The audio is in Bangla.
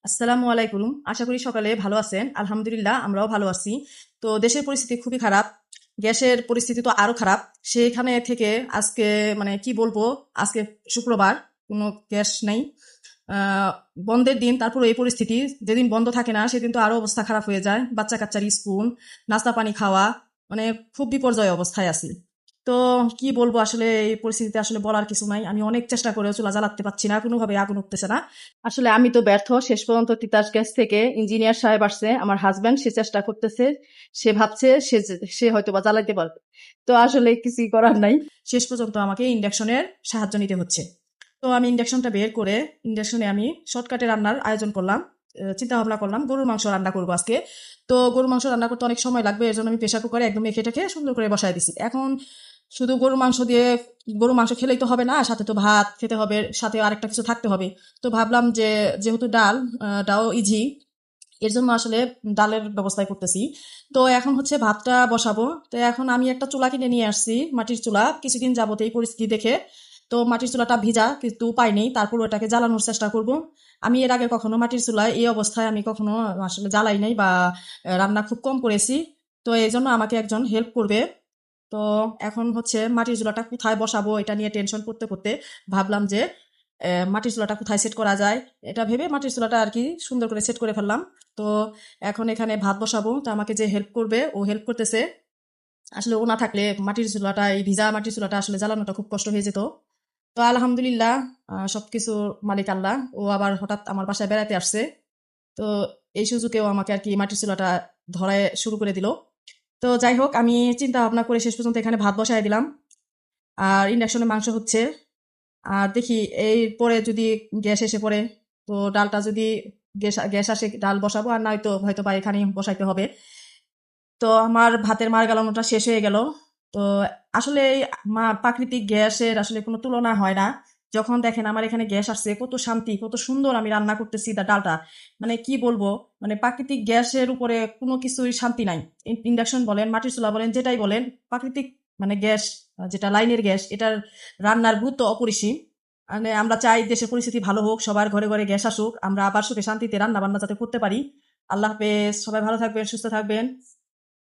আসসালামু আলাইকুম। আশা করি সকালে ভালো আছেন। আলহামদুলিল্লাহ আমরাও ভালো আছি। তো দেশের পরিস্থিতি খুবই খারাপ। গ্যাসের পরিস্থিতি তো আরো খারাপ। সেখানে থেকে আজকে কি বলবো, আজকে শুক্রবার, কোনো গ্যাস নেই। আহ বন্ধের দিন, তারপর এই পরিস্থিতি। যেদিন বন্ধ থাকে না সেদিন তো আরো অবস্থা খারাপ হয়ে যায়। বাচ্চা কাচ্চার স্কুল, নাস্তা পানি খাওয়া, খুব বিপর্যয় অবস্থায় আছি। তো কি বলবো, আসলে এই পরিস্থিতিতে আসলে বলার কিছু নাই। আমি অনেক চেষ্টা করেও চুলা জ্বালাতে পারছি না, কোনোভাবে আগুন উঠতেছে না। আসলে আমি তো ব্যর্থ। শেষ পর্যন্ত তিতাস গ্যাস থেকে ইঞ্জিনিয়ার সাহেব আসছে, আমার হাজবেন্ড, সে চেষ্টা করতেছে। সে ভাবছে সে হয়তো বা জ্বালাইতে পারবে। তো আসলে কিছুই করার নাই। শেষ পর্যন্ত আমাকে ইন্ডাকশনের সাহায্য নিতে হচ্ছে। তো আমি ইন্ডাকশনটা বের করে ইন্ডাকশনে আমি শর্টকাটে রান্নার আয়োজন করলাম। চিন্তা ভাবনা করলাম গরুর মাংস রান্না করবো আজকে। তো গরুর মাংস রান্না করতে অনেক সময় লাগবে, এর জন্য আমি প্রেশার কুকারে একদম মেখে টেখে সুন্দর করে বসায় দিছি। এখন শুধু গরুর মাংস দিয়ে, গরুর মাংস খেলেই তো হবে না, সাথে তো ভাত খেতে হবে, সাথে আরেকটা কিছু থাকতে হবে। তো ভাবলাম যে যেহেতু ডাল ইজি, এর জন্য আসলে ডালের ব্যবস্থাই করতেছি। তো এখন হচ্ছে ভাতটা বসাবো। তো এখন আমি একটা চুলা কিনে নিয়ে আসছি, মাটির চুলা, কিছুদিন যাবত এই পরিস্থিতি দেখে। তো মাটির চুলাটা ভিজা, কিন্তু উপায় নেই, তারপর ওটাকে জ্বালানোর চেষ্টা করব। আমি এর আগে কখনো মাটির চুলায় এই অবস্থায় আমি কখনো আসলে জ্বালাই নাই, বা রান্না খুব কম করেছি। তো এই জন্য আমাকে একজন হেল্প করবে। তো এখন হচ্ছে মাটির চুলাটা কোথায় বসাবো এটা নিয়ে টেনশন করতে করতে ভাবলাম যে মাটির চুলাটা কোথায় সেট করা যায়, এটা ভেবে মাটির চুলাটা আর কি সুন্দর করে সেট করে ফেললাম। তো এখন এখানে ভাত বসাবো। তো আমাকে যে হেল্প করবে, ও হেল্প করতেছে। আসলে ও না থাকলে মাটির চুলাটা, এই ভিজা মাটির চুলাটা আসলে জ্বালানোটা খুব কষ্ট হয়ে যেত। তো আলহামদুলিল্লাহ, সবকিছু মালিক আল্লাহ। ও আবার হঠাৎ আমার বাসায় বেড়াতে আসছে। তো এই সুযোগেও আমাকে আর কি মাটির চুলাটা ধরায় শুরু করে দিল। তো যাই হোক, আমি চিন্তা ভাবনা করে শেষ পর্যন্ত এখানে ভাত বসায় দিলাম। আর ইন্ডাকশনে মাংস হচ্ছে। আর দেখি এই পরে যদি গ্যাস এসে পড়ে, তো ডালটা যদি গ্যাস গ্যাস আসে ডাল বসাবো, আর নয়তো হয়তো বা এখানেই বসাইতে হবে। তো আমার ভাতের মার গালানোটা শেষ হয়ে গেল। তো আসলে এই প্রাকৃতিক গ্যাসের আসলে কোনো তুলনা হয় না। যখন দেখেন আমার এখানে গ্যাস আসছে, কত শান্তি, কত সুন্দর আমি রান্না করতেছি ডালটা। কি বলবো, প্রাকৃতিক গ্যাসের উপরে কোনো কিছুই শান্তি নাই। ইন্ডাকশন বলেন, মাটির চুলা বলেন, যেটাই বলেন, প্রাকৃতিক গ্যাস, যেটা লাইনের গ্যাস, এটার রান্নার গুরুত্ব অপরিসীম। আমরা চাই দেশের পরিস্থিতি ভালো হোক, সবার ঘরে ঘরে গ্যাস আসুক, আমরা আবার সুখে শান্তিতে রান্না বান্না যাতে করতে পারি। আল্লাহ হাফেজ, সবাই ভালো থাকবেন, সুস্থ থাকবেন।